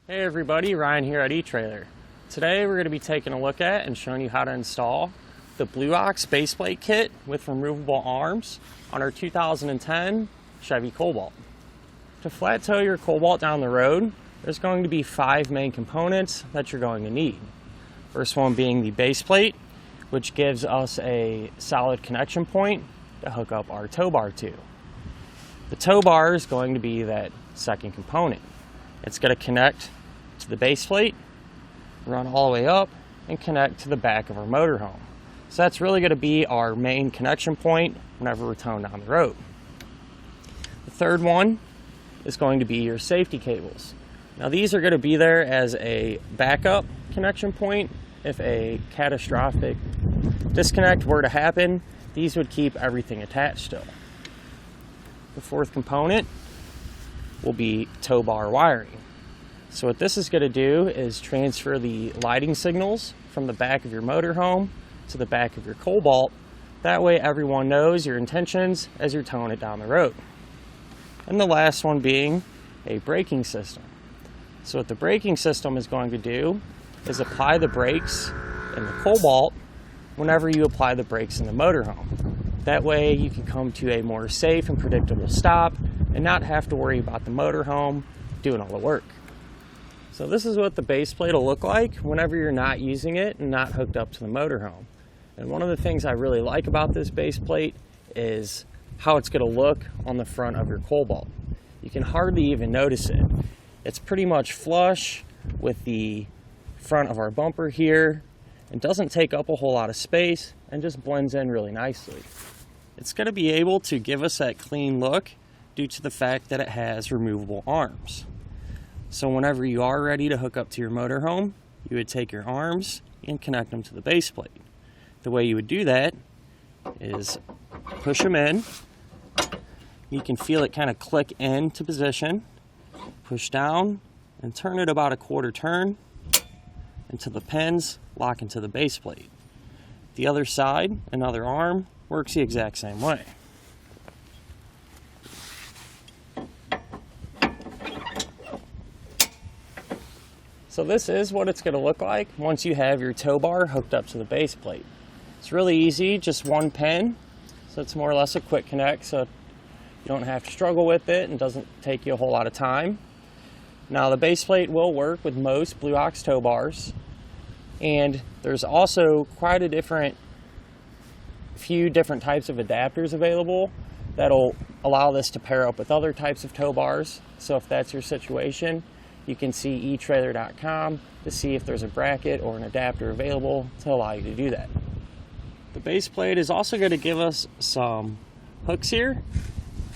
Hey everybody, Ryan here at eTrailer. Today we're going to be taking a look at and showing you how to install the Blue Ox baseplate kit with removable arms on our 2010 Chevy Cobalt. To flat tow your Cobalt down the road, there's going to be 5 main components that you're going to need. First one being the baseplate, which gives us a solid connection point to hook up our tow bar to. The tow bar is going to be that second component. It's going to connect to the base plate, run all the way up, and connect to the back of our motorhome. So that's really going to be our main connection point whenever we're towing down the road. The third one is going to be your safety cables. Now these are going to be there as a backup connection point. If a catastrophic disconnect were to happen, these would keep everything attached still. The fourth component will be tow bar wiring. So what this is going to do is transfer the lighting signals from the back of your motorhome to the back of your Cobalt. That way everyone knows your intentions as you're towing it down the road. And the last one being a braking system. So what the braking system is going to do is apply the brakes in the Cobalt whenever you apply the brakes in the motorhome. That way you can come to a more safe and predictable stop and not have to worry about the motorhome doing all the work. So this is what the base plate will look like whenever you're not using it and not hooked up to the motorhome. And one of the things I really like about this base plate is how it's going to look on the front of your Cobalt. You can hardly even notice it. It's pretty much flush with the front of our bumper here. It doesn't take up a whole lot of space and just blends in really nicely. It's going to be able to give us that clean look due to the fact that it has removable arms. So whenever you are ready to hook up to your motorhome, you would take your arms and connect them to the base plate. The way you would do that is push them in. You can feel it kind of click into position, push down, and turn it about a quarter turn until the pins lock into the base plate. The other side, another arm, works the exact same way. So this is what it's going to look like once you have your tow bar hooked up to the base plate. It's really easy, just one pin, so it's more or less a quick connect, so you don't have to struggle with it and doesn't take you a whole lot of time. Now the base plate will work with most Blue Ox tow bars, and there's also quite a few different types of adapters available that'll allow this to pair up with other types of tow bars. So if that's your situation, you can see etrailer.com to see if there's a bracket or an adapter available to allow you to do that. The base plate is also going to give us some hooks here,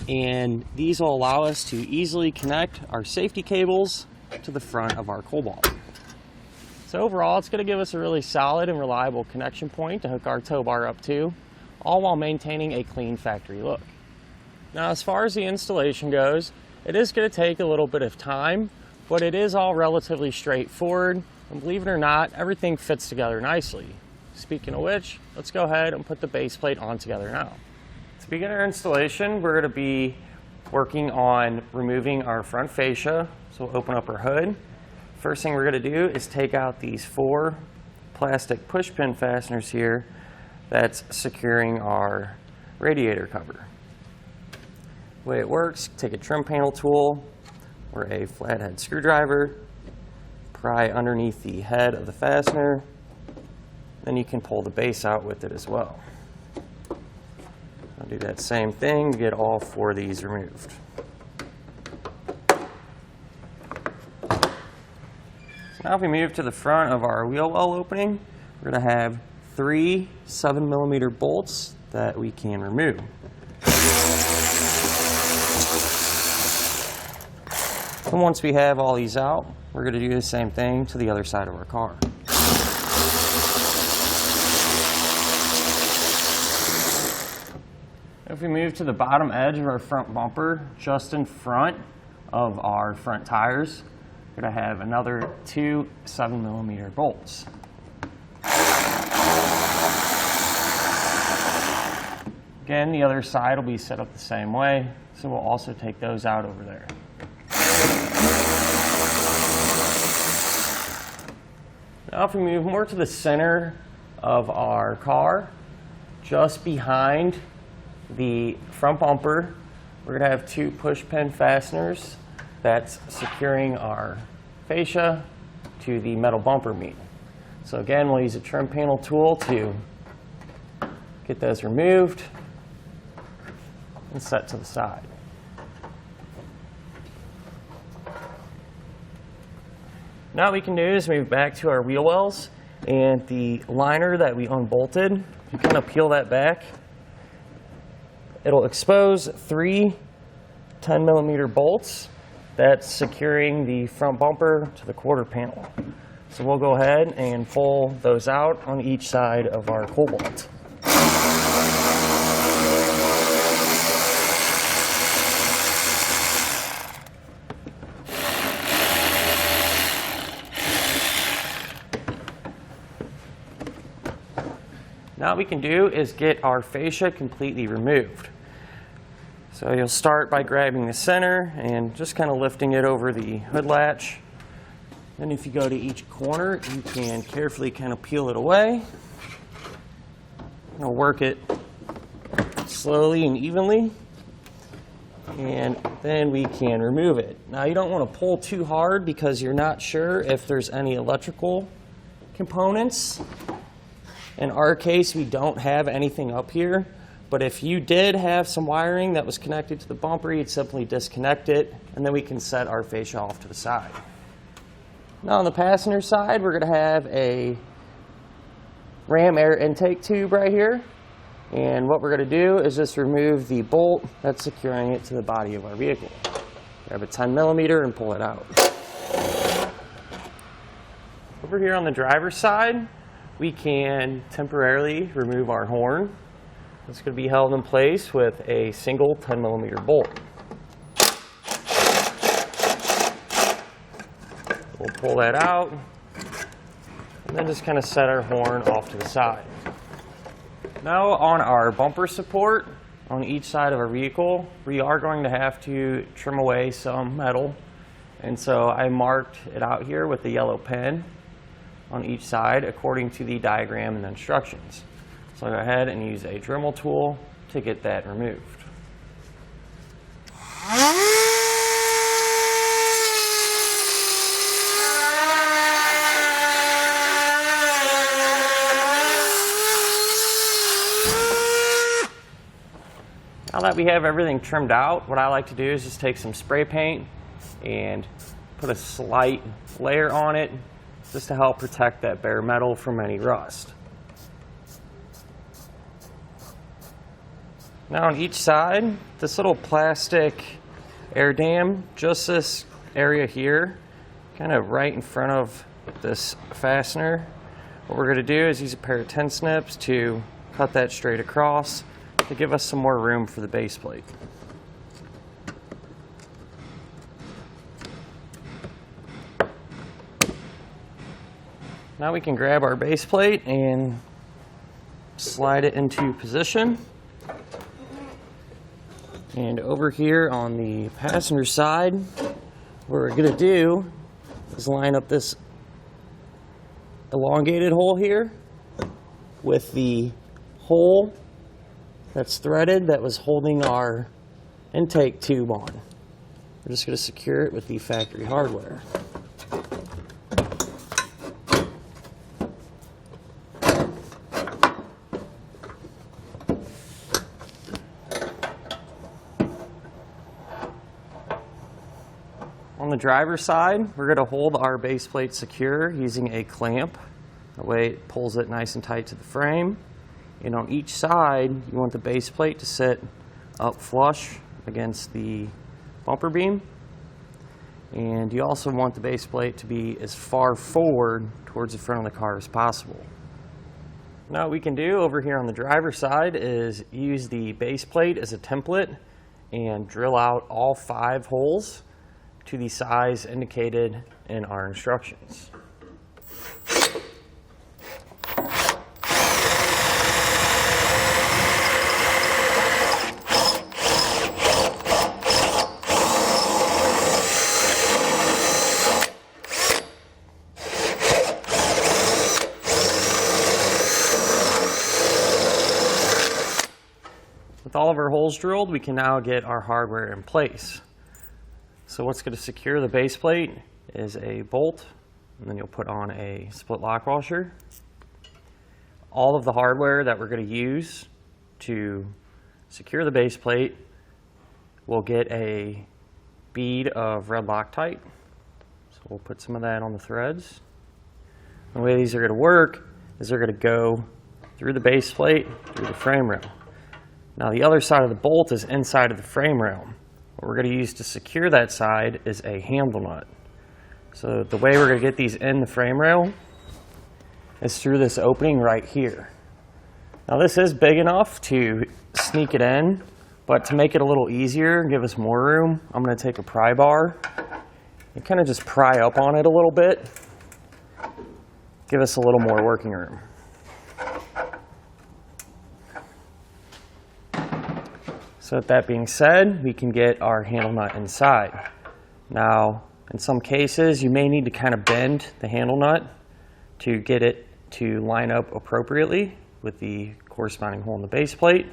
and these will allow us to easily connect our safety cables to the front of our Cobalt. So overall, it's going to give us a really solid and reliable connection point to hook our tow bar up to, all while maintaining a clean factory look. Now, as far as the installation goes, it is going to take a little bit of time, but it is all relatively straightforward, and believe it or not, everything fits together nicely. Speaking of which, let's go ahead and put the base plate on together now. To begin our installation, we're going to be working on removing our front fascia, so we'll open up our hood. First thing we're going to do is take out these 4 plastic push pin fasteners here that's securing our radiator cover. The way it works, take a trim panel tool or a flathead screwdriver, pry underneath the head of the fastener, then you can pull the base out with it as well. I'll do that same thing to get all 4 of these removed. So now if we move to the front of our wheel well opening, we're going to have 3 7mm bolts that we can remove. And once we have all these out, we're going to do the same thing to the other side of our car. If we move to the bottom edge of our front bumper, just in front of our front tires, we're going to have another 2 7mm bolts. Again, the other side will be set up the same way, so we'll also take those out over there. Now if we move more to the center of our car, just behind the front bumper, we're going to have two push pin fasteners that's securing our fascia to the metal bumper beam. So again, we'll use a trim panel tool to get those removed and set to the side. Now what we can do is move back to our wheel wells, and the liner that we unbolted, you kind of peel that back. It'll expose 3 10mm bolts that's securing the front bumper to the quarter panel. So we'll go ahead and pull those out on each side of our Cobalt. Now what we can do is get our fascia completely removed. So you'll start by grabbing the center and just kind of lifting it over the hood latch. Then if you go to each corner, you can carefully kind of peel it away. You'll work it slowly and evenly, and then we can remove it. Now you don't want to pull too hard because you're not sure if there's any electrical components. In our case, we don't have anything up here, but if you did have some wiring that was connected to the bumper, you'd simply disconnect it, and then we can set our fascia off to the side. Now on the passenger side, we're going to have a ram air intake tube right here, and what we're going to do is just remove the bolt that's securing it to the body of our vehicle. Grab a 10mm and pull it out. Over here on the driver's side, we can temporarily remove our horn. It's going to be held in place with a single 10mm bolt. We'll pull that out and then just kind of set our horn off to the side. Now on our bumper support on each side of our vehicle, we are going to have to trim away some metal, and so I marked it out here with the yellow pen on each side according to the diagram and the instructions. So I'll go ahead and use a Dremel tool to get that removed. Now that we have everything trimmed out, what I like to do is just take some spray paint and put a slight layer on it just to help protect that bare metal from any rust. Now on each side, this little plastic air dam, just this area here, kind of right in front of this fastener. What we're going to do is use a pair of 10 snips to cut that straight across to give us some more room for the base plate. Now we can grab our base plate and slide it into position. And over here on the passenger side, what we're going to do is line up this elongated hole here with the hole that's threaded that was holding our intake tube on. We're just going to secure it with the factory hardware. On the driver's side, we're going to hold our base plate secure using a clamp. That way it pulls it nice and tight to the frame. And on each side, you want the base plate to sit up flush against the bumper beam. And you also want the base plate to be as far forward towards the front of the car as possible. Now what we can do over here on the driver's side is use the base plate as a template and drill out all 5 holes to the size indicated in our instructions. holes drilled, we can now get our hardware in place. So what's going to secure the base plate is a bolt, and then you'll put on a split lock washer. All of the hardware that we're going to use to secure the base plate, we'll get a bead of red Loctite. So we'll put some of that on the threads. The way these are going to work is they're going to go through the base plate, through the frame rail. Now the other side of the bolt is inside of the frame rail. What we're going to use to secure that side is a handle nut. So the way we're going to get these in the frame rail is through this opening right here. Now this is big enough to sneak it in, but to make it a little easier and give us more room, I'm going to take a pry bar and kind of just pry up on it a little bit, give us a little more working room. So with that being said, we can get our handle nut inside. Now, in some cases, you may need to kind of bend the handle nut to get it to line up appropriately with the corresponding hole in the base plate.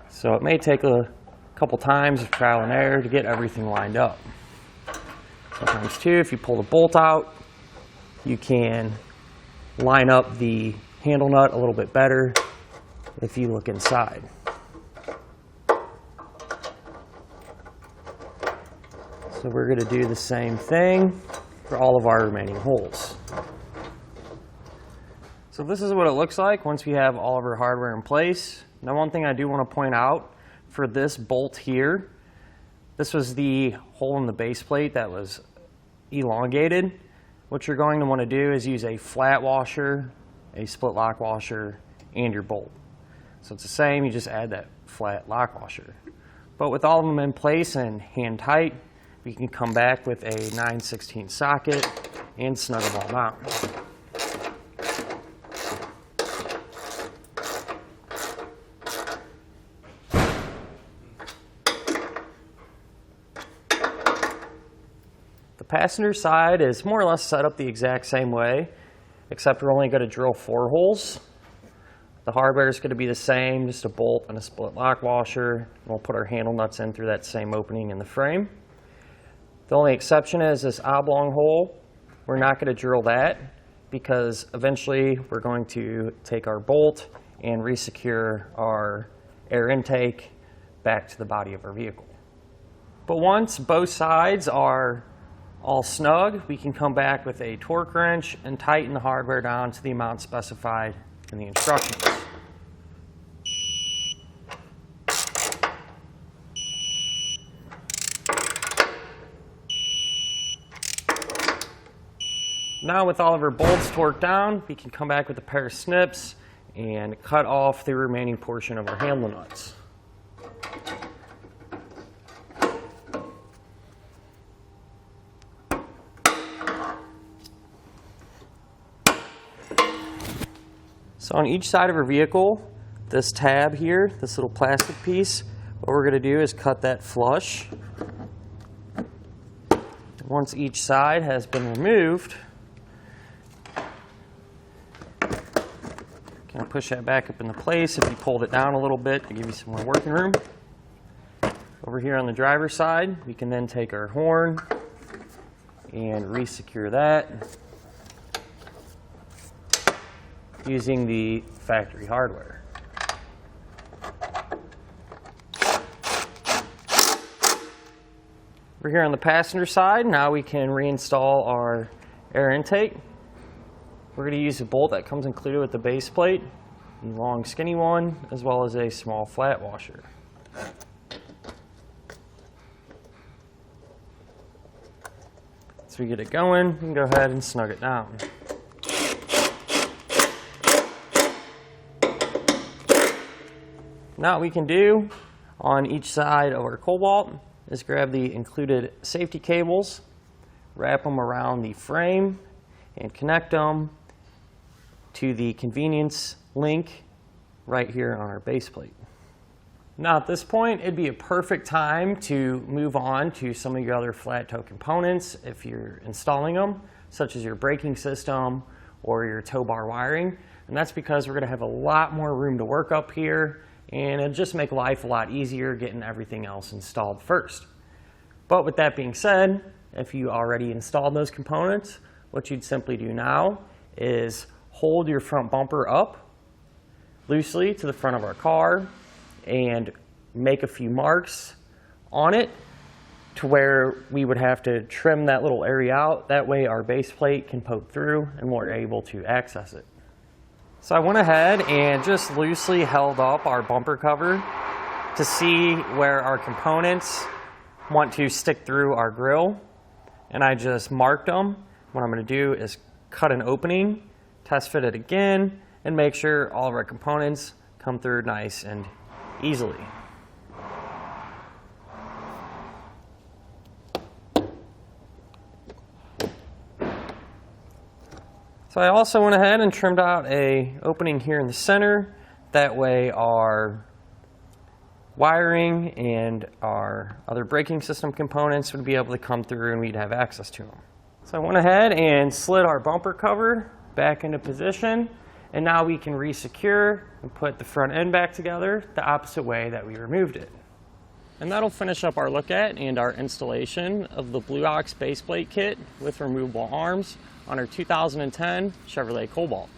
So it may take a couple times of trial and error to get everything lined up. Sometimes too, if you pull the bolt out, you can line up the handle nut a little bit better if you look inside. So we're going to do the same thing for all of our remaining holes. So this is what it looks like once we have all of our hardware in place. Now one thing I do want to point out for this bolt here, this was the hole in the base plate that was elongated. What you're going to want to do is use a flat washer, a split lock washer, and your bolt. So it's the same, you just add that flat lock washer. But with all of them in place and hand tight, we can come back with a 9/16 socket and snug them all down. The passenger side is more or less set up the exact same way, except we're only going to drill 4 holes. The hardware is going to be the same, just a bolt and a split lock washer. And we'll put our handle nuts in through that same opening in the frame. The only exception is this oblong hole. We're not going to drill that because eventually we're going to take our bolt and resecure our air intake back to the body of our vehicle. But once both sides are all snug, we can come back with a torque wrench and tighten the hardware down to the amount specified in the instructions. Now with all of our bolts torqued down, we can come back with a pair of snips and cut off the remaining portion of our handle nuts. So on each side of our vehicle, this tab here, this little plastic piece, what we're going to do is cut that flush. Once each side has been removed, kind of push that back up into place if you pulled it down a little bit to give you some more working room. Over here on the driver's side, we can then take our horn and resecure that using the factory hardware. Over here on the passenger side, now we can reinstall our air intake. We're going to use a bolt that comes included with the base plate, a long skinny one, as well as a small flat washer. So we get it going, we can go ahead and snug it down. Now what we can do on each side of our Cobalt is grab the included safety cables, wrap them around the frame, and connect them to the convenience link right here on our base plate. Now at this point, it'd be a perfect time to move on to some of your other flat toe components if you're installing them, such as your braking system or your tow bar wiring. And that's because we're going to have a lot more room to work up here and it'll just make life a lot easier getting everything else installed first. But with that being said, if you already installed those components, what you'd simply do now is hold your front bumper up loosely to the front of our car and make a few marks on it to where we would have to trim that little area out. That way our base plate can poke through and we're able to access it. So I went ahead and just loosely held up our bumper cover to see where our components want to stick through our grill. And I just marked them. What I'm going to do is cut an opening, test fit it again, and make sure all of our components come through nice and easily. So I also went ahead and trimmed out an opening here in the center. That way our wiring and our other braking system components would be able to come through and we'd have access to them. So I went ahead and slid our bumper cover back into position, and now we can resecure and put the front end back together the opposite way that we removed it. And that'll finish up our look at and our installation of the Blue Ox baseplate kit with removable arms on our 2010 Chevrolet Cobalt.